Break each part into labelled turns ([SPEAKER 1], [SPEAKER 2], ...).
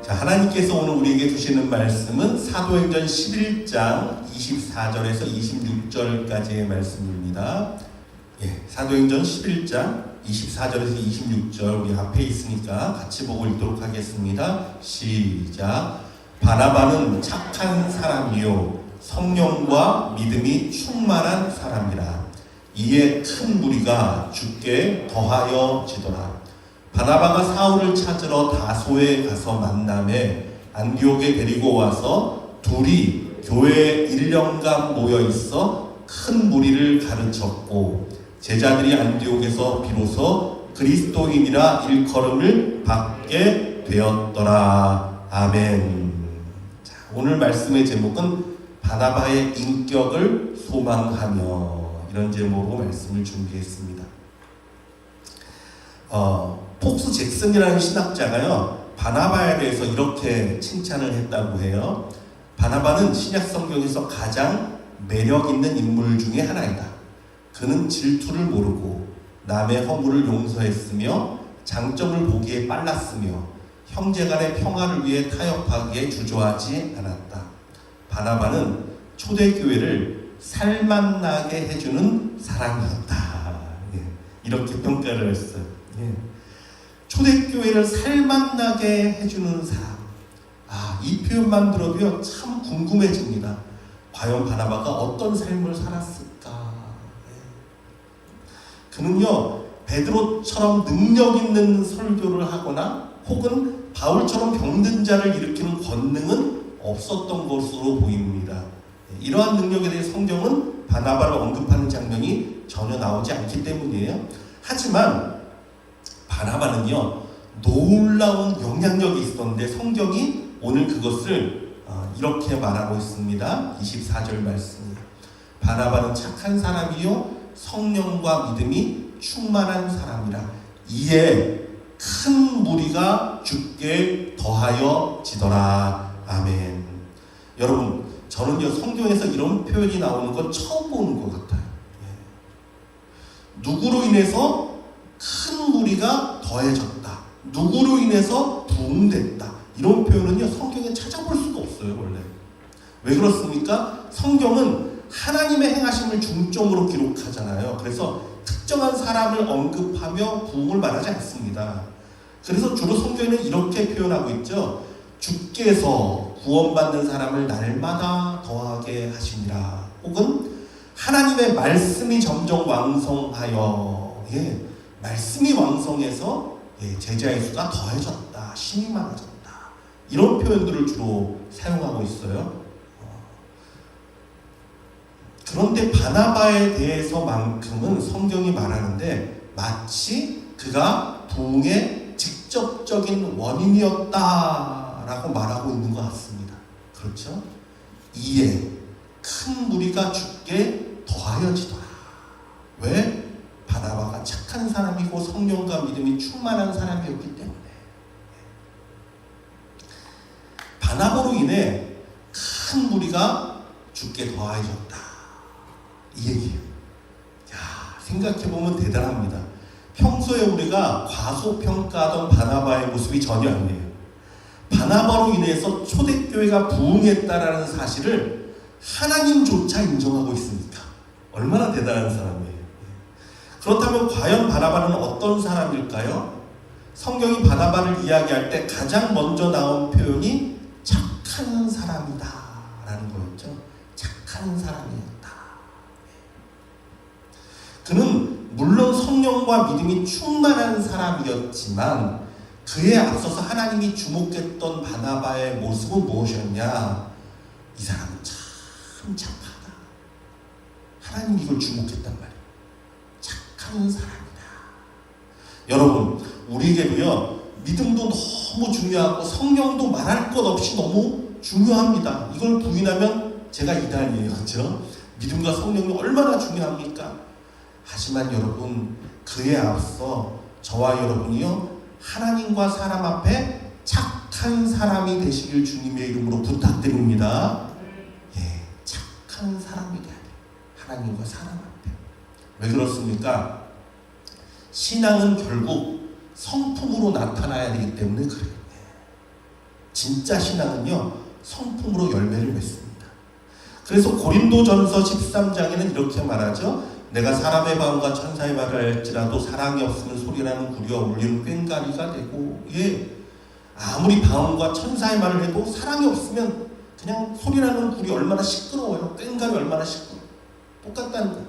[SPEAKER 1] 자, 하나님께서 오늘 우리에게 주시는 말씀은 사도행전 11장 24절에서 26절까지의 말씀입니다. 예, 사도행전 11장 24절에서 26절 우리 앞에 있으니까 같이 보고 읽도록 하겠습니다. 시작. 바나바는 착한 사람이요 성령과 믿음이 충만한 사람이라. 이에 큰 무리가 주께 더하여 지더라. 바나바가 사울을 찾으러 다소에 가서 만남에 안디옥에 데리고 와서 둘이 교회에 1년간 모여 있어 큰 무리를 가르쳤고 제자들이 안디옥에서 비로소 그리스도인이라 일컬음을 받게 되었더라. 아멘. 자, 오늘 말씀의 제목은 바나바의 인격을 소망하며, 이런 제목으로 말씀을 준비했습니다. 폭스 잭슨이라는 신학자가요, 바나바에 대해서 이렇게 칭찬을 했다고 해요. 바나바는 신약 성경에서 가장 매력 있는 인물 중에 하나이다. 그는 질투를 모르고 남의 허물을 용서했으며 장점을 보기에 빨랐으며 형제간의 평화를 위해 타협하기에 주저하지 않았다. 바나바는 초대교회를 살맛나게 해주는 사람이었다. 예, 이렇게 평가를 했어요. 예. 초대교회를 살맛나게 해주는 사람. 이 표현만 들어도요, 참 궁금해집니다. 과연 바나바가 어떤 삶을 살았을까? 그는요, 베드로처럼 능력 있는 설교를 하거나 혹은 바울처럼 병든 자를 일으키는 권능은 없었던 것으로 보입니다. 이러한 능력에 대해 성경은 바나바를 언급하는 장면이 전혀 나오지 않기 때문이에요. 하지만 바나바는요, 놀라운 영향력이 있었는데 성경이 오늘 그것을 이렇게 말하고 있습니다. 24절 말씀입니다. 바나바는 착한 사람이요 성령과 믿음이 충만한 사람이라. 이에 큰 무리가 주께 더하여 지더라. 아멘. 여러분, 저는요, 성경에서 이런 표현이 나오는 건 처음 보는 것 같아요. 누구로 인해서 큰 무리가 더해졌다, 누구로 인해서 부흥됐다, 이런 표현은요, 성경에 찾아볼 수가 없어요. 원래 왜 그렇습니까? 성경은 하나님의 행하심을 중점으로 기록하잖아요. 그래서 특정한 사람을 언급하며 부흥을 말하지 않습니다. 그래서 주로 성경에는 이렇게 표현하고 있죠. 주께서 구원받는 사람을 날마다 더하게 하시니라. 혹은 하나님의 말씀이 점점 왕성하여, 말씀이 왕성해서 제자의 수가 더해졌다, 신이 많아졌다, 이런 표현들을 주로 사용하고 있어요. 그런데 바나바에 대해서만큼은 성경이 말하는데 마치 그가 부흥의 직접적인 원인이었다라고 말하고 있는 것 같습니다. 그렇죠? 이에 큰 무리가 주께 더하여지더라. 왜? 바나바가 착한 사람이고 성령과 믿음이 충만한 사람이었기 때문에. 바나바로 인해 큰 무리가 주께 더하여졌다, 이 얘기예요. 생각해보면 대단합니다. 평소에 우리가 과소평가하던 바나바의 모습이 전혀 아니에요. 바나바로 인해서 초대교회가 부흥했다라는 사실을 하나님조차 인정하고 있으니까 얼마나 대단한 사람이에요. 그렇다면 과연 바나바는 어떤 사람일까요? 성경이 바나바를 이야기할 때 가장 먼저 나온 표현이 착한 사람이다 라는 거였죠. 착한 사람이었다. 그는 물론 성령과 믿음이 충만한 사람이었지만 그에 앞서서 하나님이 주목했던 바나바의 모습은 무엇이었냐? 이 사람은 참 착하다. 하나님이 이걸 주목했단 말이에요. 착한 사람이다. 여러분, 우리에게도요, 믿음도 너무 중요하고 성령도 말할 것 없이 너무 중요합니다. 이걸 부인하면 제가 이단이에요. 그렇죠? 믿음과 성령이 얼마나 중요합니까? 하지만 여러분, 그에 앞서 저와 여러분이요, 하나님과 사람 앞에 착한 사람이 되시길 주님의 이름으로 부탁드립니다. 착한 사람이 돼야 돼요. 하나님과 사람 앞에. 왜 그렇습니까? 신앙은 결국 성품으로 나타나야 되기 때문에 그래요. 진짜 신앙은요, 성품으로 열매를 맺습니다. 그래서 고린도전서 13장에는 이렇게 말하죠. 내가 사람의 마음과 천사의 말을 할지라도 사랑이 없으면 소리나는 구리와 울리는 꽹과리가 되고, 예, 아무리 바움과 천사의 말을 해도 사랑이 없으면 그냥 소리나는 굴이 얼마나 시끄러워요. 꽹과리 얼마나 시끄러워요. 똑같다는 거예요.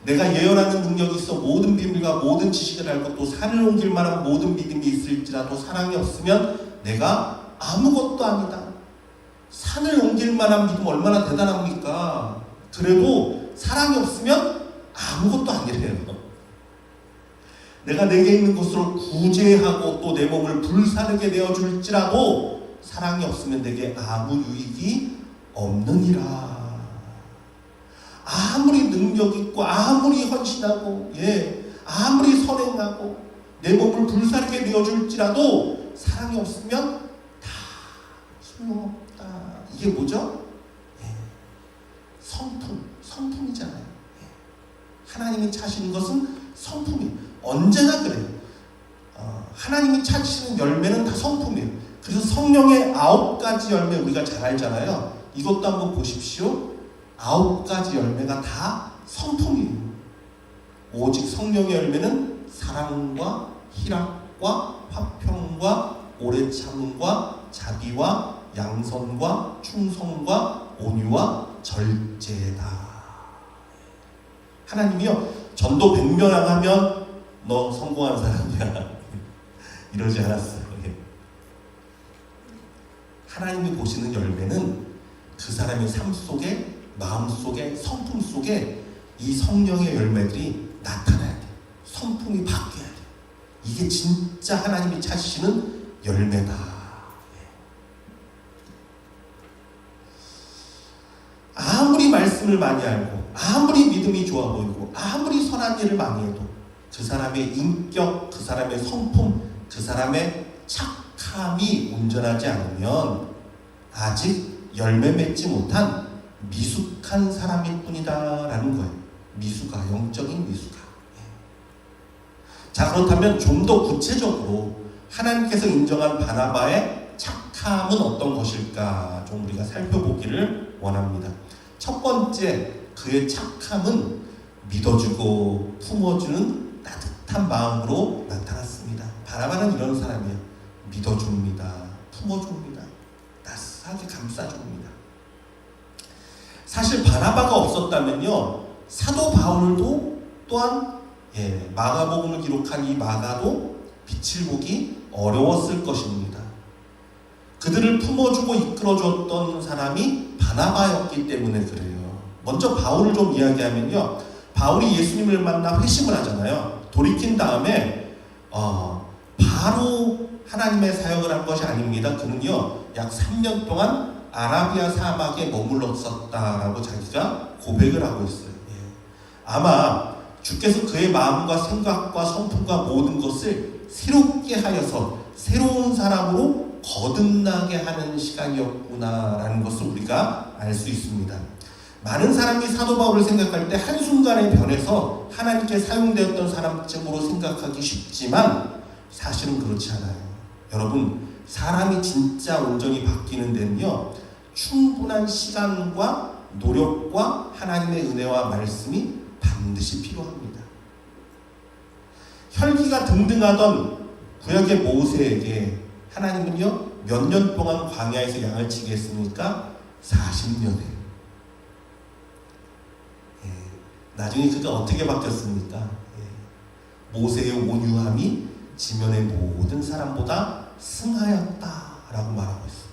[SPEAKER 1] 내가 예언하는 능력이 있어 모든 비밀과 모든 지식을 알고 또 산을 옮길 만한 모든 믿음이 있을지라도 사랑이 없으면 내가 아무것도 아니다. 산을 옮길 만한 믿음 얼마나 대단합니까? 그래도 사랑이 없으면 아무것도 아니래요. 내가 내게 있는 것으로 구제하고 또 내 몸을 불사르게 되어줄지라도 사랑이 없으면 내게 아무 유익이 없느니라. 아무리 능력 있고 아무리 헌신하고, 예, 아무리 선행하고 내 몸을 불사르게 되어줄지라도 사랑이 없으면 다 소용없다. 이게 뭐죠? 예, 성품이잖아요. 예, 하나님이 찾으시는 것은 성품이에요. 언제나 그래요. 하나님이 찾으시는 열매는 다 성품이에요. 그래서 성령의 9가지 열매 우리가 잘 알잖아요. 이것도 한번 보십시오. 9가지 열매가 다 성품이에요. 오직 성령의 열매는 사랑과 희락과 화평과 오래 참음과 자비와 양선과 충성과 온유와 절제다. 하나님이요, 전도 100명 하면 너 성공한 사람이야 이러지 않았어요. 하나님이 보시는 열매는 그 사람의 삶 속에, 마음 속에, 성품 속에 이 성령의 열매들이 나타나야 돼요. 성품이 바뀌어야 돼요. 이게 진짜 하나님이 찾으시는 열매다. 아무리 말씀을 많이 알고 아무리 믿음이 좋아 보이고 아무리 선한 일을 많이 해도 그 사람의 인격, 그 사람의 성품, 그 사람의 착함이 온전하지 않으면 아직 열매 맺지 못한 미숙한 사람일 뿐이다 라는 거예요. 미숙아, 영적인 미숙아. 자, 그렇다면 좀 더 구체적으로 하나님께서 인정한 바나바의 착함은 어떤 것일까 좀 우리가 살펴보기를 원합니다. 첫 번째, 그의 착함은 믿어주고 품어주는 따뜻한 마음으로 나타났습니다. 바나바는 이런 사람이에요. 믿어줍니다. 품어줍니다. 따스하게 감싸줍니다. 사실 바나바가 없었다면요, 사도 바울도 또한, 예, 마가복음을 기록한 이 마가도 빛을 보기 어려웠을 것입니다. 그들을 품어주고 이끌어줬던 사람이 바나바였기 때문에 그래요. 먼저 바울을 좀 이야기하면요, 바울이 예수님을 만나 회심을 하잖아요. 돌이킨 다음에 바로 하나님의 사역을 한 것이 아닙니다. 그는요, 약 3년 동안 아라비아 사막에 머물렀었다라고 자기가 고백을 하고 있어요. 예. 아마 주께서 그의 마음과 생각과 성품과 모든 것을 새롭게 하여서 새로운 사람으로 거듭나게 하는 시간이었구나라는 것을 우리가 알 수 있습니다. 많은 사람이 사도 바울을 생각할 때 한순간에 변해서 하나님께 사용되었던 사람쯤으로 생각하기 쉽지만 사실은 그렇지 않아요. 여러분, 사람이 진짜 온전히 바뀌는 데는요, 충분한 시간과 노력과 하나님의 은혜와 말씀이 반드시 필요합니다. 혈기가 등등하던 구약의 모세에게 하나님은요, 몇 년 동안 광야에서 양을 치게 했습니까? 40년에. 예, 나중에 그가 어떻게 바뀌었습니까? 예, 모세의 온유함이 지면의 모든 사람보다 승하였다라고 말하고 있어요.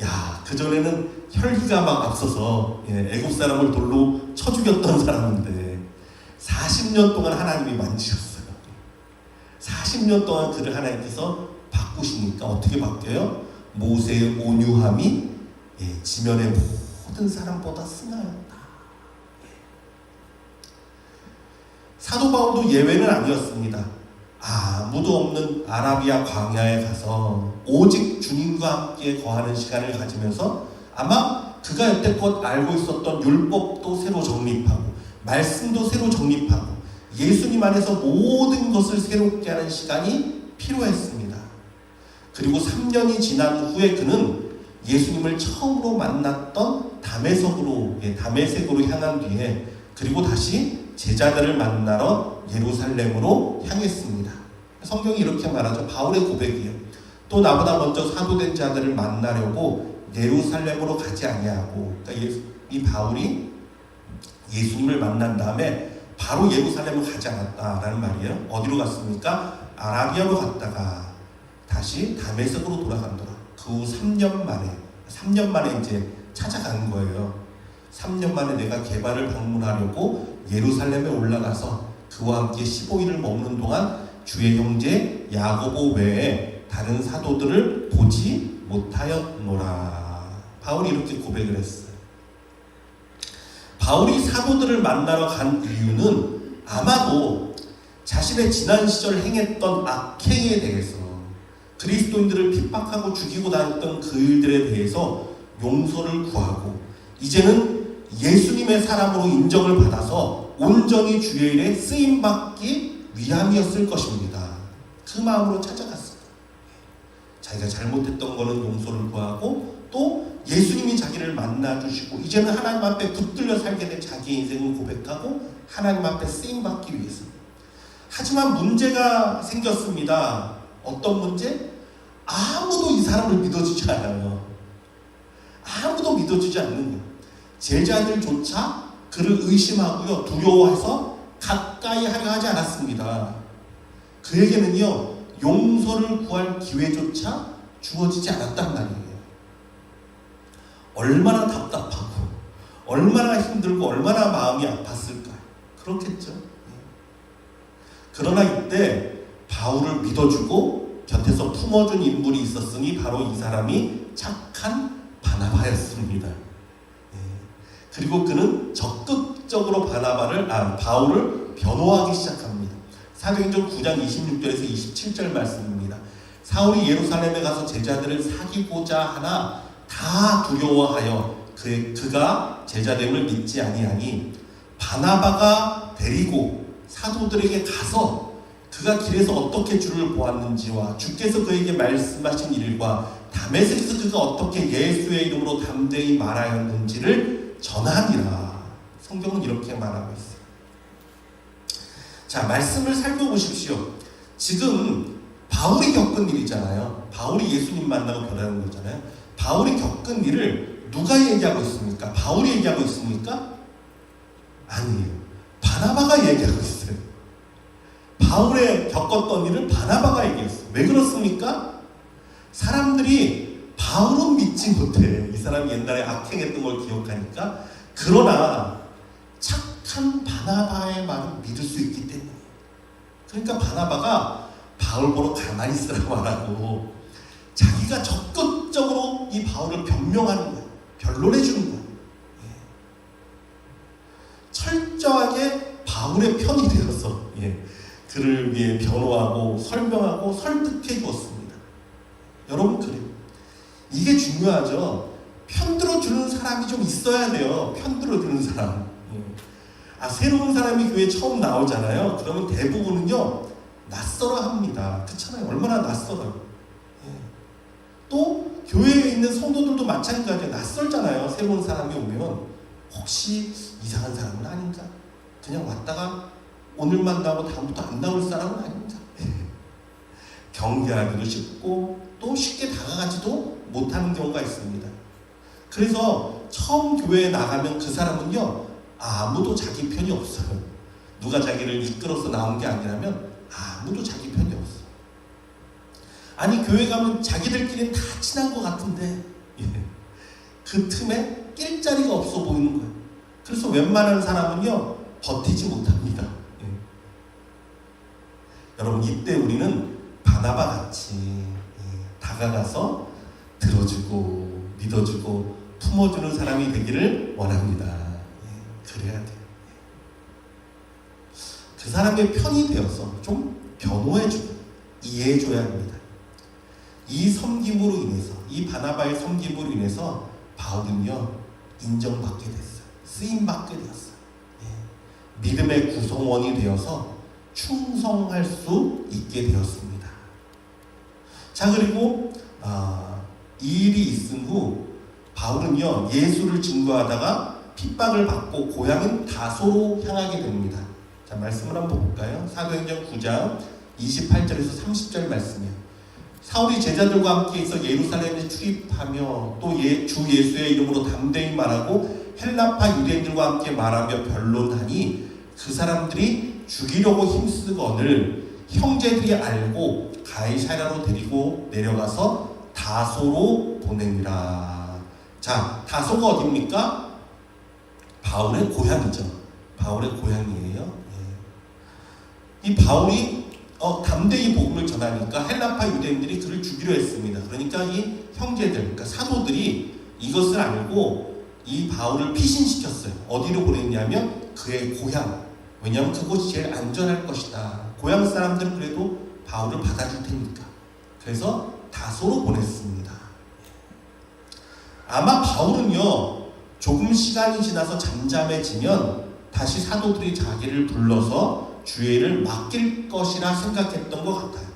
[SPEAKER 1] 야, 그전에는 혈기가 막 앞서서, 예, 애국 사람을 돌로 쳐 죽였던 사람인데 40년 동안 하나님이 만지셨어요. 40년 동안 그를 하나님께서 바꾸시니까 어떻게 바뀌어요? 모세의 온유함이, 예, 지면의 모든 사람보다 승하였다. 예. 사도 바울도 예외는 아니었습니다. 아무도 없는 아라비아 광야에 가서 오직 주님과 함께 거하는 시간을 가지면서 아마 그가 여태껏 알고 있었던 율법도 새로 정립하고 말씀도 새로 정립하고 예수님 안에서 모든 것을 새롭게 하는 시간이 필요했습니다. 그리고 3년이 지난 후에 그는 예수님을 처음으로 만났던 다메섹으로 향한 뒤에 그리고 다시 제자들을 만나러 예루살렘으로 향했습니다. 성경이 이렇게 말하죠. 바울의 고백이에요. 또 나보다 먼저 사도된 자들을 만나려고 예루살렘으로 가지 아니하고, 그러니까 이 바울이 예수님을 만난 다음에 바로 예루살렘을 가지 않았다라는 말이에요. 어디로 갔습니까? 아라비아로 갔다가 다시 다메섹으로 돌아간더라. 그 후 3년 만에 이제 찾아간 거예요. 3년 만에 내가 게바를 방문하려고 예루살렘에 올라가서 그와 함께 15일을 머무는 동안 주의 형제 야고보 외에 다른 사도들을 보지 못하였노라. 바울이 이렇게 고백을 했어요. 바울이 사도들을 만나러 간 이유는 아마도 자신의 지난 시절 행했던 악행에 대해서, 그리스도인들을 핍박하고 죽이고 다녔던 그 일들에 대해서 용서를 구하고 이제는 예수님의 사람으로 인정을 받아서 온전히 주의 일에 쓰임받기 위함이었을 것입니다. 그 마음으로 찾아갔어요. 자기가 잘못했던 거는 용서를 구하고 또 예수님이 자기를 만나주시고 이제는 하나님 앞에 붙들려 살게 된 자기 인생을 고백하고 하나님 앞에 쓰임받기 위해서. 하지만 문제가 생겼습니다. 어떤 문제? 아무도 이 사람을 믿어주지 않아요. 아무도 믿어주지 않는 거예요. 제자들조차 그를 의심하고요, 두려워해서 가까이 하려 하지 않았습니다. 그에게는요, 용서를 구할 기회조차 주어지지 않았단 말이에요. 얼마나 답답하고 얼마나 힘들고 얼마나 마음이 아팠을까요? 그렇겠죠. 그러나 이때 바울을 믿어주고 곁에서 품어준 인물이 있었으니 바로 이 사람이 착한 바나바였습니다. 그리고 그는 적극적으로 바울을 변호하기 시작합니다. 사도행전 9장 26절에서 27절 말씀입니다. 사울이 예루살렘에 가서 제자들을 사귀고자 하나 다 두려워하여 그가 제자됨을 믿지 아니하니 바나바가 데리고 사도들에게 가서 그가 길에서 어떻게 주를 보았는지와 주께서 그에게 말씀하신 일과 다메섹에서 그가 어떻게 예수의 이름으로 담대히 말하였는지를 전하니라. 성경은 이렇게 말하고 있어요. 자, 말씀을 살펴보십시오. 지금 바울이 겪은 일이잖아요. 바울이 예수님 만나고 변하는 거잖아요. 바울이 겪은 일을 누가 얘기하고 있습니까? 바울이 얘기하고 있습니까? 아니에요. 바나바가 얘기하고 있어요. 바울의 겪었던 일을 바나바가 얘기했어요. 왜 그렇습니까? 사람들이 바울은 믿지 못해. 이 사람이 옛날에 악행했던 걸 기억하니까. 그러나 착한 바나바의 말을 믿을 수 있기 때문에. 그러니까 바나바가 바울 보러 가만히 있으라고 말하고 자기가 적극적으로 이 바울을 변명하는 거예요. 변론해 주는 거예요. 철저하게 바울의 편이 되어서 그를 위해 변호하고 설명하고 설득해 주었습니다. 여러분, 그래요. 이게 중요하죠. 편들어주는 사람이 좀 있어야 돼요. 편들어주는 사람. 새로운 사람이 교회에 처음 나오잖아요. 그러면 대부분은요, 낯설어 합니다. 그렇잖아요. 얼마나 낯설어요. 또 교회에 있는 성도들도 마찬가지예요. 낯설잖아요. 새로운 사람이 오면 혹시 이상한 사람은 아닌가? 그냥 왔다가 오늘만 나오고 다음부터 안 나올 사람은 아닌가? 경계하기도 쉽고 또 쉽게 다가가지도 못하는 경우가 있습니다. 그래서 처음 교회에 나가면 그 사람은요, 아무도 자기 편이 없어요. 누가 자기를 이끌어서 나온 게 아니라면 아무도 자기 편이 없어요. 아니, 교회 가면 자기들끼리는 다 친한 것 같은데 그 틈에 낄 자리가 없어 보이는 거예요. 그래서 웬만한 사람은요, 버티지 못합니다. 여러분, 이때 우리는 바나바 같이 다가가서 들어주고 믿어주고 품어주는 사람이 되기를 원합니다. 그래야 돼요. 그 사람의 편이 되어서 좀 변호해주고 이해해줘야 합니다. 이 섬김으로 인해서, 이 바나바의 섬김으로 인해서 바울은요, 인정받게 됐어요. 쓰임받게 되었어요. 믿음의 구성원이 되어서 충성할 수 있게 되었습니다. 자, 그리고 이 일이 있은 후 바울은요 예수를 증거하다가 핍박을 받고 고향인 다소로 향하게 됩니다. 자, 말씀을 한번 볼까요? 사도행전 9장 28절에서 30절 말씀이에요. 사울이 제자들과 함께 있어 예루살렘에 출입하며 또 주 예수의 이름으로 담대히 말하고 헬라파 유대인들과 함께 말하며 변론하니 그 사람들이 죽이려고 힘쓰거늘 형제들이 알고 가이사랴로 데리고 내려가서 다소로 보내니라. 자, 다소가 어디입니까? 바울의 고향이죠. 바울의 고향이에요. 이 바울이 담대히 복음을 전하니까 헬라파 유대인들이 그를 죽이려 했습니다. 그러니까 이 형제들, 그러니까 사도들이 이것을 알고 이 바울을 피신시켰어요. 어디로 보냈냐면 그의 고향. 왜냐하면 그곳이 제일 안전할 것이다. 고향 사람들은 그래도 바울을 받아줄 테니까. 그래서 다소로 보냈습니다. 아마 바울은요 조금 시간이 지나서 잠잠해지면 다시 사도들이 자기를 불러서 주의 일을 맡길 것이라 생각했던 것 같아요.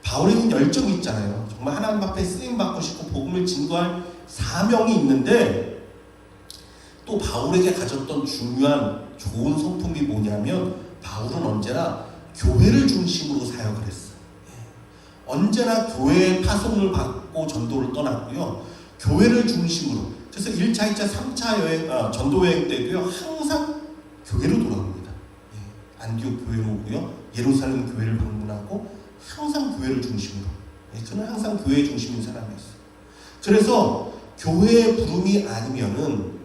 [SPEAKER 1] 바울에는 열정이 있잖아요. 정말 하나님 앞에 쓰임받고 싶고 복음을 증거할 사명이 있는데, 또 바울에게 가졌던 중요한 좋은 성품이 뭐냐면 바울은 언제나 교회를 중심으로 사역을 했어요. 언제나 교회의 파송을 받고 전도를 떠났고요. 교회를 중심으로. 그래서 1차, 2차, 3차 전도 여행 때도요 항상 교회로 돌아옵니다. 안디옥 교회로 오고요. 예루살렘 교회를 방문하고 항상 교회를 중심으로. 그는 항상 교회 중심인 사람이었어요. 그래서 교회의 부름이 아니면은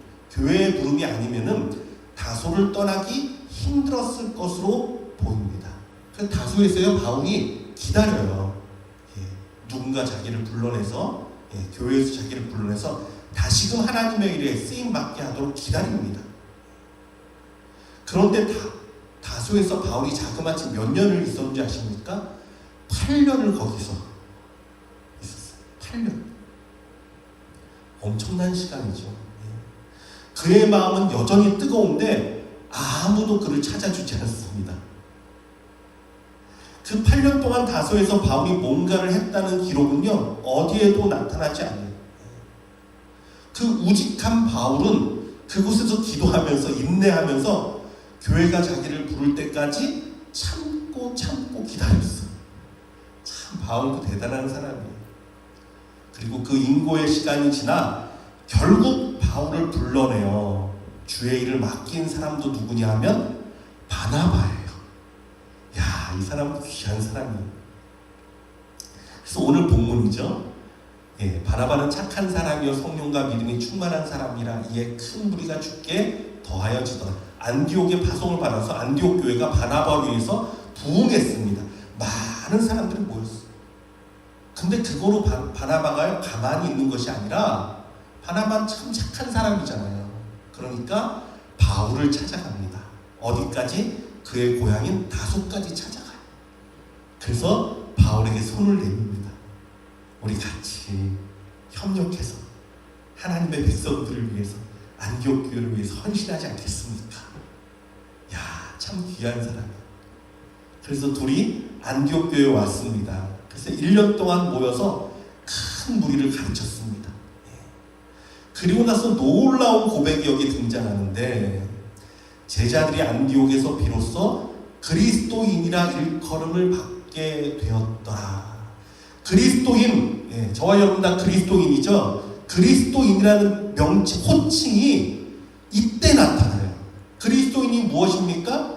[SPEAKER 1] 다소를 떠나기 힘들었을 것으로 보입니다. 그래서 다소에서요 바울이 기다려요. 누군가 자기를 불러내서 교회에서 자기를 불러내서 다시금 하나님의 일에 쓰임받게 하도록 기다립니다. 그런데 다소에서 바울이 자그마치 몇 년을 있었는지 아십니까? 8년을 거기서 있었어요. 8년. 엄청난 시간이죠. 그의 마음은 여전히 뜨거운데 아무도 그를 찾아주지 않습니다. 그 8년 동안 다소에서 바울이 뭔가를 했다는 기록은요 어디에도 나타나지 않아요. 그 우직한 바울은 그곳에서 기도하면서 인내하면서 교회가 자기를 부를 때까지 참고 기다렸어. 참 바울도 대단한 사람이에요. 그리고 그 인고의 시간이 지나 결국 바울을 불러내요. 주의 일을 맡긴 사람도 누구냐 하면 바나바예요. 야, 이 사람은 귀한 사람이에요. 그래서 오늘 본문이죠. 바나바는 착한 사람이요 성령과 믿음이 충만한 사람이라 이에 큰 무리가 죽게 더하여 지더라. 안디옥의 파송을 받아서 안디옥 교회가 바나바를 위해서 부흥했습니다. 많은 사람들이 모였어요. 근데 그거로 바나바가 가만히 있는 것이 아니라 바나바는 참 착한 사람이잖아요. 그러니까 바울을 찾아갑니다. 어디까지? 그의 고향인 다소까지 찾아가요. 그래서 바울에게 손을 내밉니다. 우리 같이 협력해서 하나님의 백성들을 위해서 안디옥 교회를 위해서 헌신하지 않겠습니까? 야, 참 귀한 사람이에요. 그래서 둘이 안디옥 교회에 왔습니다. 그래서 1년 동안 모여서 큰 무리를 가르쳤습니다. 그리고 나서 놀라운 고백이 여기 등장하는데, 제자들이 안디옥에서 비로소 그리스도인이라 일컬음을 받게 되었더라. 그리스도인, 저와 여러분 다 그리스도인이죠. 그리스도인이라는 명칭, 호칭이 이때 나타나요. 그리스도인이 무엇입니까?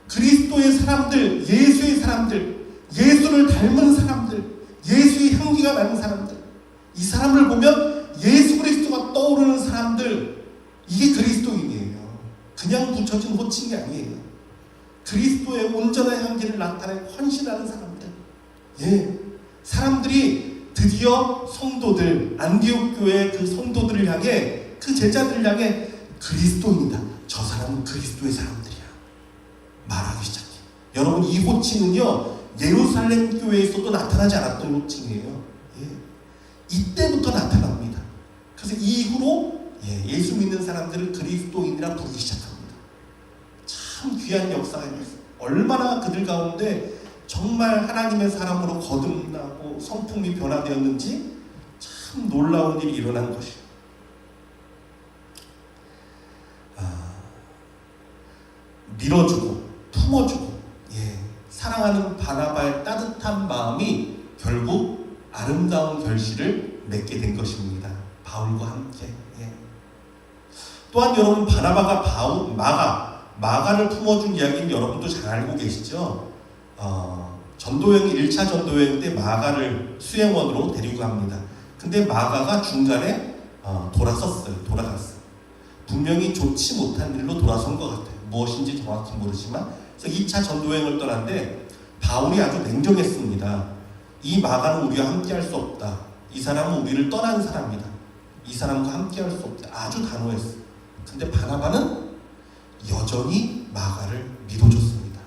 [SPEAKER 1] 그리스도의 사람들, 예수의 사람들, 예수를 닮은 사람들, 예수의 향기가 나는 사람들, 이 사람을 보면 예수 그리스도가 떠오르는 사람들, 이게 그리스도인이에요. 그냥 붙여진 호칭이 아니에요. 그리스도의 온전한 향기를 나타내 헌신하는 사람들. 사람들이 드디어 성도들, 안디옥 교회의 그 성도들을 향해, 그 제자들을 향해 그리스도인이다, 저 사람은 그리스도의 사람들이야 말하기 시작해요. 여러분, 이 호칭은요 예루살렘 교회에서도 나타나지 않았던 호칭이에요. 이때부터 나타납니다. 그래서 이후로 예수 믿는 사람들을 그리스도인이라 부르기 시작합니다. 참 귀한 역사가 있어요. 얼마나 그들 가운데 정말 하나님의 사람으로 거듭나고 성품이 변화되었는지 참 놀라운 일이 일어난 것이에요. 밀어주고 품어주고 사랑하는 바나바의 따뜻한 마음이 결국 아름다운 결실을 맺게 된 것입니다. 바울과 함께. 또한 여러분, 바나바가 마가를 품어준 이야기는 여러분도 잘 알고 계시죠? 전도여행 1차 전도여행 때 마가를 수행원으로 데리고 갑니다. 근데 마가가 중간에 돌아갔어요. 분명히 좋지 못한 일로 돌아선 것 같아요. 무엇인지 정확히 모르지만. 그래서 2차 전도여행을 떠났는데 바울이 아주 냉정했습니다. 이 마가는 우리와 함께 할 수 없다. 이 사람은 우리를 떠난 사람이다. 이 사람과 함께 할 수 없다. 아주 단호했어요. 근데 바나바는 여전히 마가를 믿어줬습니다.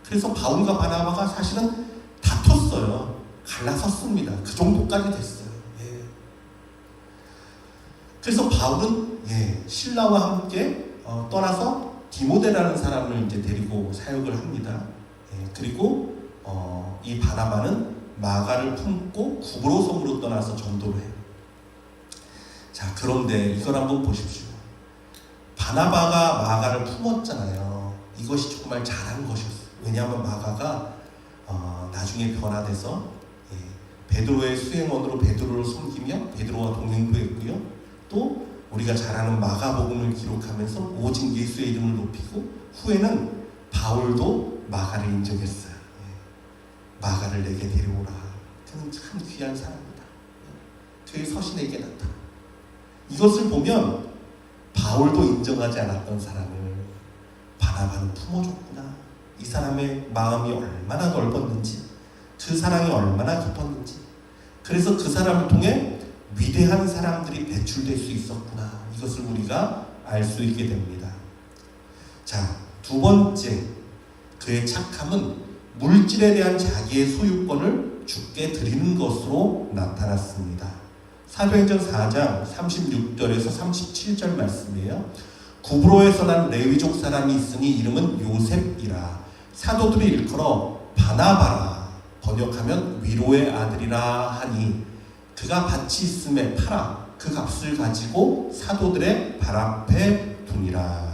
[SPEAKER 1] 그래서 바울과 바나바가 사실은 다퉜어요. 갈라섰습니다. 그 정도까지 됐어요. 그래서 바울은 신라와 함께 떠나서 디모데라는 사람을 이제 데리고 사역을 합니다. 그리고 이 바나바는 마가를 품고 구브로 섬으로 떠나서 전도를 해요. 자, 그런데 이걸 한번 보십시오. 바나바가 마가를 품었잖아요. 이것이 정말 잘한 것이었어요. 왜냐하면 마가가 나중에 변화돼서 베드로의 수행원으로 베드로를 섬기며 베드로와 동행도 했고요. 또 우리가 잘 아는 마가복음을 기록하면서 오직 예수의 이름을 높이고 후에는 바울도 마가를 인정했어요. 마가를 내게 데려오라. 그는 참 귀한 사람이다. 그의 서신에게 나타나. 이것을 보면 바울도 인정하지 않았던 사람을 바나바는 품어줬구나. 이 사람의 마음이 얼마나 넓었는지, 그 사랑이 얼마나 깊었는지, 그래서 그 사람을 통해 위대한 사람들이 배출될 수 있었구나. 이것을 우리가 알 수 있게 됩니다. 자, 두 번째, 그의 착함은 물질에 대한 자기의 소유권을 주께 드리는 것으로 나타났습니다. 사도행전 4장 36절에서 37절 말씀이에요. 구브로에서 난 레위족 사람이 있으니 이름은 요셉이라. 사도들이 일컬어 바나바라. 번역하면 위로의 아들이라 하니 그가 밭이 있음에 팔아 그 값을 가지고 사도들의 발 앞에 두니라.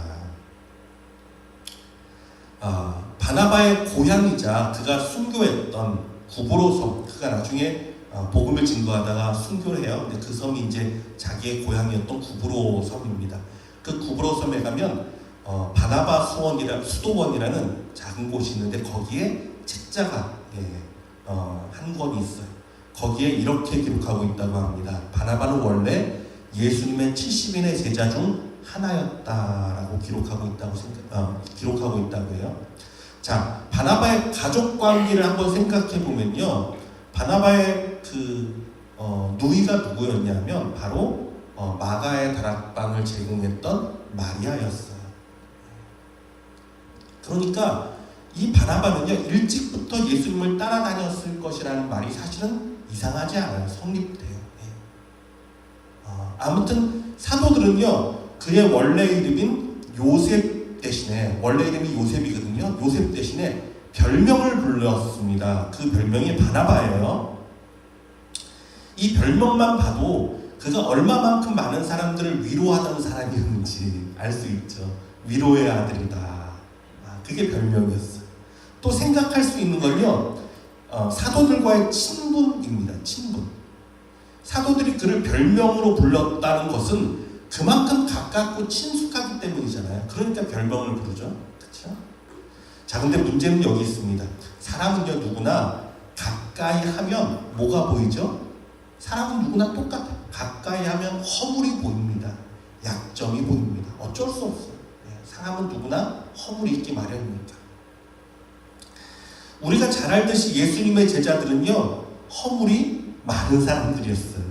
[SPEAKER 1] 바나바의 고향이자 그가 순교했던 구브로 섬, 그가 나중에 복음을 증거하다가 순교를 해요. 근데 그 섬이 이제 자기의 고향이었던 구브로 섬입니다. 그 구브로 섬에 가면 바나바 수도원이라는 작은 곳이 있는데 거기에 책자가 한 권이 있어요. 거기에 이렇게 기록하고 있다고 합니다. 바나바는 원래 예수님의 70인의 제자 중 하나였다라고 기록하고 있다고 해요. 자, 바나바의 가족 관계를 한번 생각해 보면요, 바나바의 누이가 누구였냐면 바로 마가의 다락방을 제공했던 마리아였어요. 그러니까 이 바나바는요, 일찍부터 예수님을 따라다녔을 것이라는 말이 사실은 이상하지 않아요. 성립돼요. 아무튼 사도들은요, 그의 원래 이름인 요셉 대신에, 원래 이름이 요셉이거든요. 요셉 대신에 별명을 불렀습니다. 그 별명이 바나바예요. 이 별명만 봐도 그가 얼마만큼 많은 사람들을 위로하던 사람이었는지 알 수 있죠. 위로의 아들이다. 그게 별명이었어요. 또 생각할 수 있는 건요, 사도들과의 친분입니다. 친분. 사도들이 그를 별명으로 불렀다는 것은 그만큼 가깝고 친숙하기 때문이잖아요. 그러니까 별명을 부르죠. 그렇죠? 자, 근데 문제는 여기 있습니다. 사람은요, 누구나 가까이 하면 뭐가 보이죠? 사람은 누구나 똑같아요. 가까이 하면 허물이 보입니다. 약점이 보입니다. 어쩔 수 없어요. 사람은 누구나 허물이 있기 마련입니다. 우리가 잘 알듯이 예수님의 제자들은요, 허물이 많은 사람들이었어요.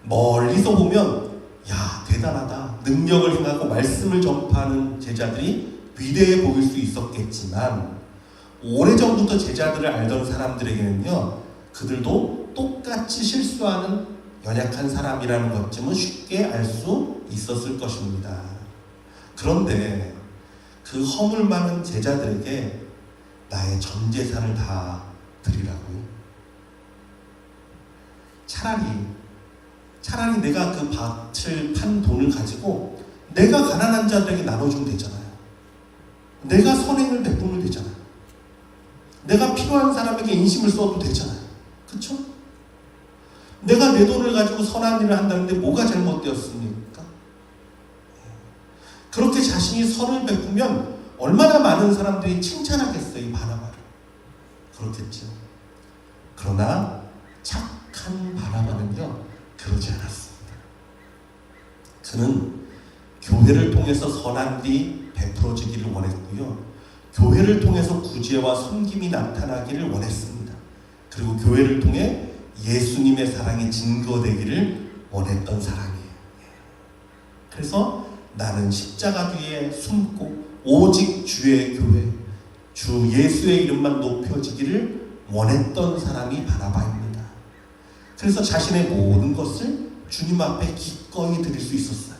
[SPEAKER 1] 멀리서 보면 야, 대단하다, 능력을 행하고 말씀을 전파하는 제자들이 위대해 보일 수 있었겠지만 오래전부터 제자들을 알던 사람들에게는요, 그들도 똑같이 실수하는 연약한 사람이라는 것쯤은 쉽게 알 수 있었을 것입니다. 그런데 그 허물 많은 제자들에게 나의 전 재산을 다 드리라고요. 차라리 내가 그 밭을 판 돈을 가지고 내가 가난한 자들에게 나눠주면 되잖아요. 내가 선행을 베풀면 되잖아요. 내가 필요한 사람에게 인심을 써도 되잖아요. 그렇죠? 내가 내 돈을 가지고 선한 일을 한다는데 뭐가 잘못되었습니까? 그렇게 자신이 선을 베푸면 얼마나 많은 사람들이 칭찬하겠어요, 이 바나바를. 그렇겠죠. 그러나 착한 바나바는요, 그러지 않았습니다. 그는 교회를 통해서 선한 일이 베풀어지기를 원했고요, 교회를 통해서 구제와 섬김이 나타나기를 원했습니다. 그리고 교회를 통해 예수님의 사랑이 증거되기를 원했던 사람이에요. 그래서 나는 십자가 뒤에 숨고 오직 주의 교회, 주 예수의 이름만 높여지기를 원했던 사람이 바나바입니다. 그래서 자신의 모든 것을 주님 앞에 기꺼이 드릴 수 있었어요.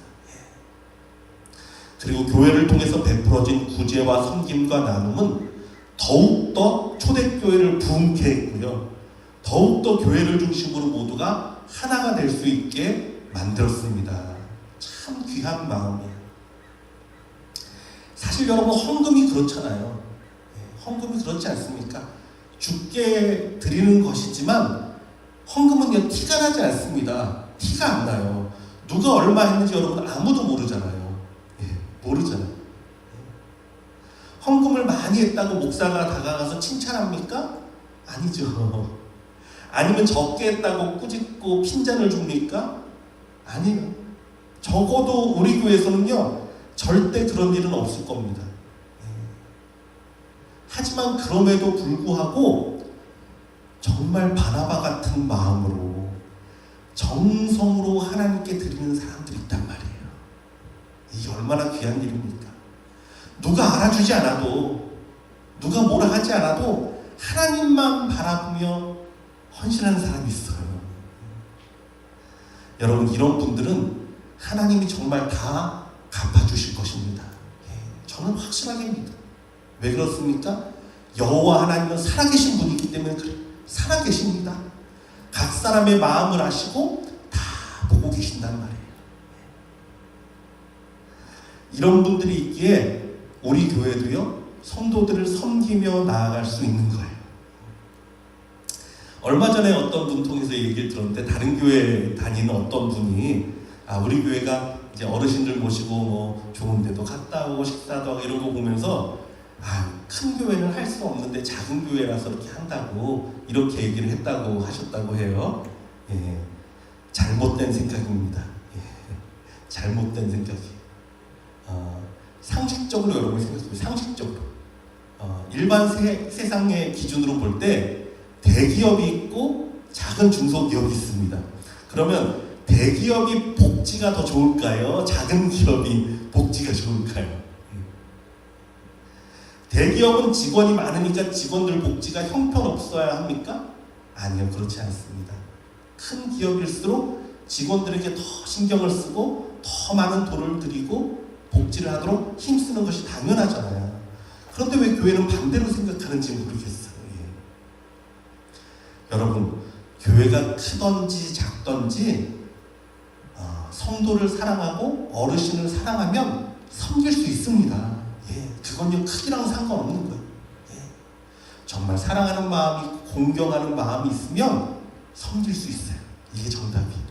[SPEAKER 1] 그리고 교회를 통해서 베풀어진 구제와 섬김과 나눔은 더욱더 초대교회를 부흥케 했고요, 더욱더 교회를 중심으로 모두가 하나가 될 수 있게 만들었습니다. 참 귀한 마음이에요. 사실 여러분, 헌금이 그렇잖아요. 헌금이 그렇지 않습니까? 주께 드리는 것이지만 헌금은 티가 나지 않습니다. 티가 안 나요. 누가 얼마 했는지 여러분 아무도 모르잖아요. 모르잖아요. 헌금을 많이 했다고 목사가 다가가서 칭찬합니까? 아니죠. 아니면 적게 했다고 꾸짖고 핀잔을 줍니까? 아니에요. 적어도 우리 교회에서는요, 절대 그런 일은 없을 겁니다. 하지만 그럼에도 불구하고 정말 바나바 같은 마음으로 정성으로 하나님께 드리는 사람들이 있단 말이에요. 이게 얼마나 귀한 일입니까? 누가 알아주지 않아도, 누가 뭐라 하지 않아도 하나님만 바라보며 헌신하는 사람이 있어요. 여러분, 이런 분들은 하나님이 정말 다 갚아주실 것입니다. 저는 확실하게 합니다. 왜 그렇습니까? 여호와 하나님은 살아계신 분이기 때문에 그래요. 살아계십니다. 각 사람의 마음을 아시고 다 보고 계신단 말이에요. 이런 분들이 있기에 우리 교회도요, 성도들을 섬기며 나아갈 수 있는 거예요. 얼마 전에 어떤 분 통해서 얘기를 들었는데, 다른 교회 다니는 어떤 분이 우리 교회가 이제 어르신들 모시고 뭐 좋은 데도 갔다 오고 식사도 하고 이런 거 보면서 큰 교회는 할 수 없는데 작은 교회라서 이렇게 한다고 이렇게 얘기를 했다고 하셨다고 해요. 잘못된 생각입니다. 잘못된 생각이에요. 상식적으로 여러분이 생각해보세요. 상식적으로 일반 세상의 기준으로 볼 때 대기업이 있고 작은 중소기업이 있습니다. 그러면 대기업이 복지가 더 좋을까요? 작은 기업이 복지가 좋을까요? 대기업은 직원이 많으니까 직원들 복지가 형편없어야 합니까? 아니요, 그렇지 않습니다. 큰 기업일수록 직원들에게 더 신경을 쓰고 더 많은 돈을 들이고 복지를 하도록 힘쓰는 것이 당연하잖아요. 그런데 왜 교회는 반대로 생각하는지 모르겠어요. 여러분, 교회가 크든지 작든지 성도를 사랑하고 어르신을 사랑하면 섬길 수 있습니다. 그건요, 크기랑 상관없는 거예요. 정말 사랑하는 마음이, 공경하는 마음이 있으면 섬길 수 있어요. 이게 정답이에요.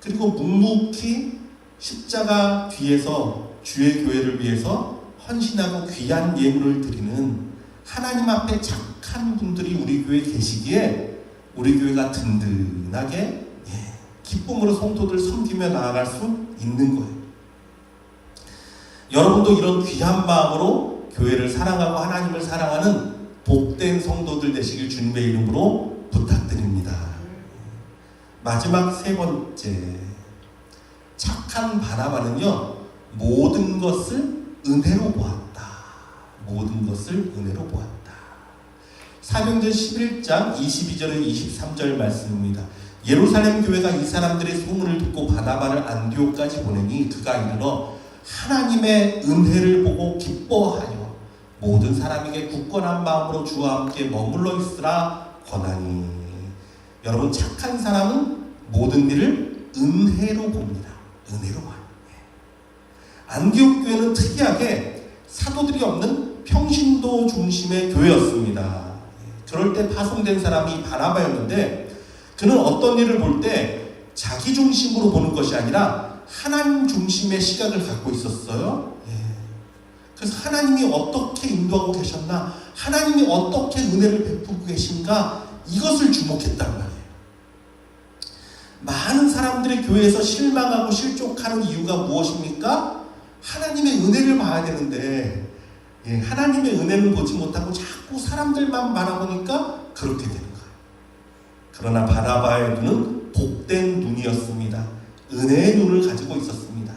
[SPEAKER 1] 그리고 묵묵히 십자가 뒤에서 주의 교회를 위해서 헌신하고 귀한 예물을 드리는 하나님 앞에 착한 분들이 우리 교회에 계시기에 우리 교회가 든든하게 기쁨으로 성도들 섬기며 나아갈 수 있는 거예요. 여러분도 이런 귀한 마음으로 교회를 사랑하고 하나님을 사랑하는 복된 성도들 되시길 주님의 이름으로 부탁드립니다. 마지막 세 번째, 착한 바나바는요, 모든 것을 은혜로 보았다. 모든 것을 은혜로 보았다. 사도행전 11장 22절에 23절 말씀입니다. 예루살렘 교회가 이 사람들의 소문을 듣고 바나바를 안디옥까지 보내니 그가 이르러 하나님의 은혜를 보고 기뻐하여 모든 사람에게 굳건한 마음으로 주와 함께 머물러 있으라 권하니. 여러분, 착한 사람은 모든 일을 은혜로 봅니다. 은혜로 봐요. 안디옥 교회는 특이하게 사도들이 없는 평신도 중심의 교회였습니다. 그럴 때 파송된 사람이 바나바였는데, 그는 어떤 일을 볼 때 자기 중심으로 보는 것이 아니라 하나님 중심의 시각을 갖고 있었어요. 그래서 하나님이 어떻게 인도하고 계셨나, 하나님이 어떻게 은혜를 베푸고 계신가, 이것을 주목했단 말이에요. 많은 사람들의 교회에서 실망하고 실족하는 이유가 무엇입니까? 하나님의 은혜를 봐야 되는데 하나님의 은혜는 보지 못하고 자꾸 사람들만 바라보니까 그렇게 되는 거예요. 그러나 바나바의 눈은 복된 눈이었습니다. 은혜의 눈을 가지고 있었습니다.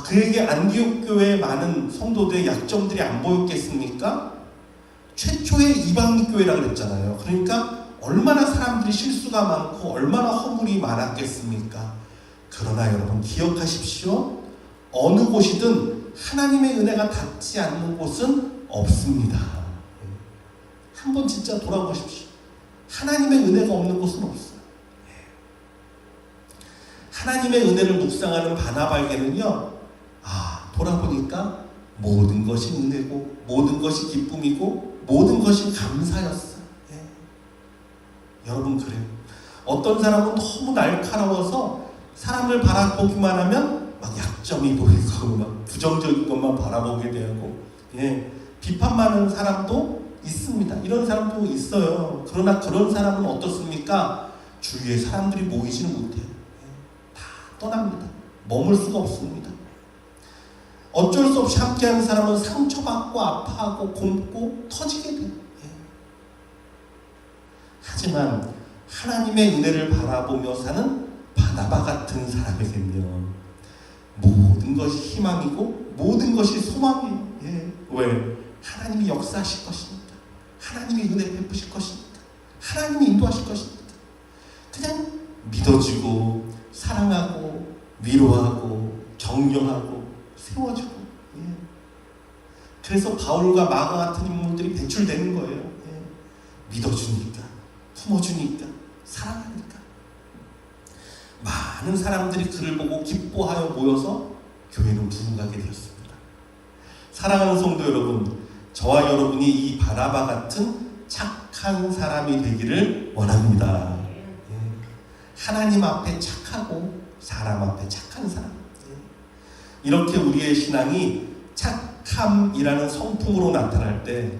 [SPEAKER 1] 그에게 안디옥 교회의 많은 성도들의 약점들이 안 보였겠습니까? 최초의 이방 교회라고 그랬잖아요. 그러니까 얼마나 사람들이 실수가 많고 얼마나 허물이 많았겠습니까? 그러나 여러분, 기억하십시오. 어느 곳이든 하나님의 은혜가 닿지 않는 곳은 없습니다. 한번 진짜 돌아보십시오. 하나님의 은혜가 없는 곳은 없어요. 하나님의 은혜를 묵상하는 바나바에게는요, 돌아보니까 모든 것이 은혜고 모든 것이 기쁨이고 모든 것이 감사였어요. 여러분, 그래요. 어떤 사람은 너무 날카로워서 사람을 바라보기만 하면 막 약점이 보이고 막 부정적인 것만 바라보게 되고, 비판 많은 사람도 있습니다. 이런 사람도 있어요. 그러나 그런 사람은 어떻습니까? 주위에 사람들이 모이지는 못해요. 다 떠납니다. 머물 수가 없습니다. 어쩔 수 없이 함께하는 사람은 상처받고 아파하고 곪고 터지게 돼요. 하지만 하나님의 은혜를 바라보며 사는 바나바 같은 사람에게는요, 모든 것이 희망이고 모든 것이 소망이에요. 왜? 하나님이 역사하실 것이니까, 하나님이 은혜 베푸실 것이니까, 하나님이 인도하실 것이니까 그냥 믿어지고 사랑하고 위로하고 격려하고 세워주고. 그래서 바울과 마가 같은 인물들이 배출되는 거예요. 믿어주니까, 품어주니까, 사랑하니까. 많은 사람들이 그를 보고 기뻐하여 모여서 교회는 부흥하게 되었습니다. 사랑하는 성도 여러분, 저와 여러분이 이 바나바 같은 착한 사람이 되기를 원합니다. 하나님 앞에 착하고 사람 앞에 착한 사람. 이렇게 우리의 신앙이 착함이라는 성품으로 나타날 때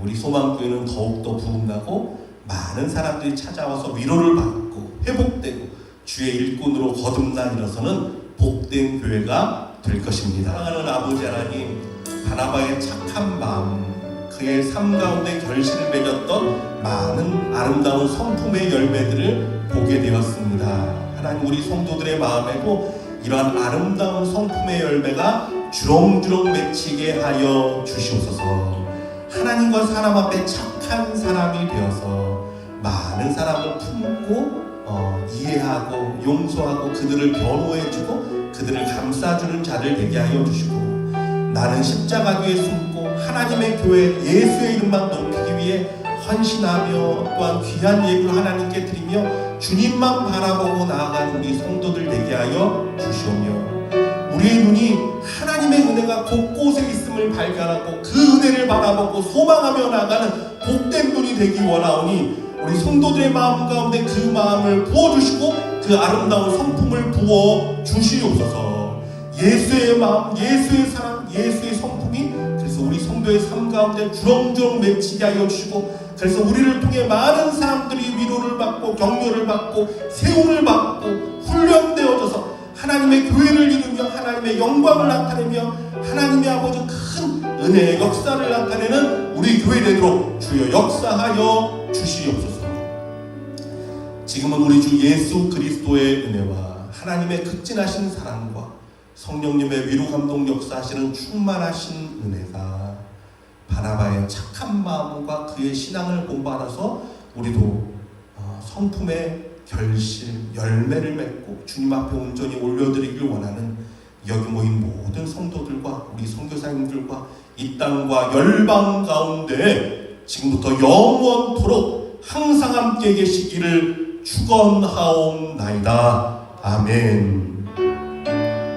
[SPEAKER 1] 우리 소망교회는 더욱더 부흥하고 많은 사람들이 찾아와서 위로를 받고 회복되고 주의 일꾼으로 거듭나 일어서는 복된 교회가 될 것입니다. 사랑하는 아버지 하나님, 바나바의 착한 마음, 그의 삶 가운데 결실을 맺었던 많은 아름다운 성품의 열매들을 보게 되었습니다. 하나님, 우리 성도들의 마음에도 이러한 아름다운 성품의 열매가 주렁주렁 맺히게 하여 주시옵소서. 하나님과 사람 앞에 착한 사람이 되어서 많은 사람을 품고 이해하고 용서하고 그들을 변호해주고 그들을 감싸주는 자들 되게 하여 주시고, 나는 십자가 뒤에 숨고 하나님의 교회 예수의 이름만 높이기 위해 헌신하며 또한 귀한 예물을 하나님께 드리며 주님만 바라보고 나아가는 우리 성도들 되게 하여 주시오며, 우리의 눈이 하나님의 은혜가 곳곳에 있음을 발견하고 그 은혜를 바라보고 소망하며 나아가는 복된 눈이 되기 원하오니, 우리 성도들의 마음 가운데 그 마음을 부어주시고 그 아름다운 성품을 부어주시옵소서. 예수의 마음, 예수의 사랑, 예수의 성품이 그래서 우리 성도의 삶 가운데 주렁주렁 맺히게 하여 주시고, 그래서 우리를 통해 많은 사람들이 위로를 받고 격려를 받고 세움을 받고 훈련되어져서 하나님의 교회를 이루며 하나님의 영광을 나타내며 하나님의 아버지 큰 은혜의 역사를 나타내는 우리 교회 되도록 주여 역사하여 주시옵소서. 지금은 우리 주 예수 그리스도의 은혜와 하나님의 극진하신 사랑과 성령님의 위로 감동 역사하시는 충만하신 은혜가 바나바의 착한 마음과 그의 신앙을 본받아서 우리도 성품의 결실, 열매를 맺고 주님 앞에 온전히 올려드리길 원하는 여기 모인 모든 성도들과 우리 선교사님들과 이 땅과 열방 가운데 지금부터 영원토록 항상 함께 계시기를 축원하옵나이다. 아멘.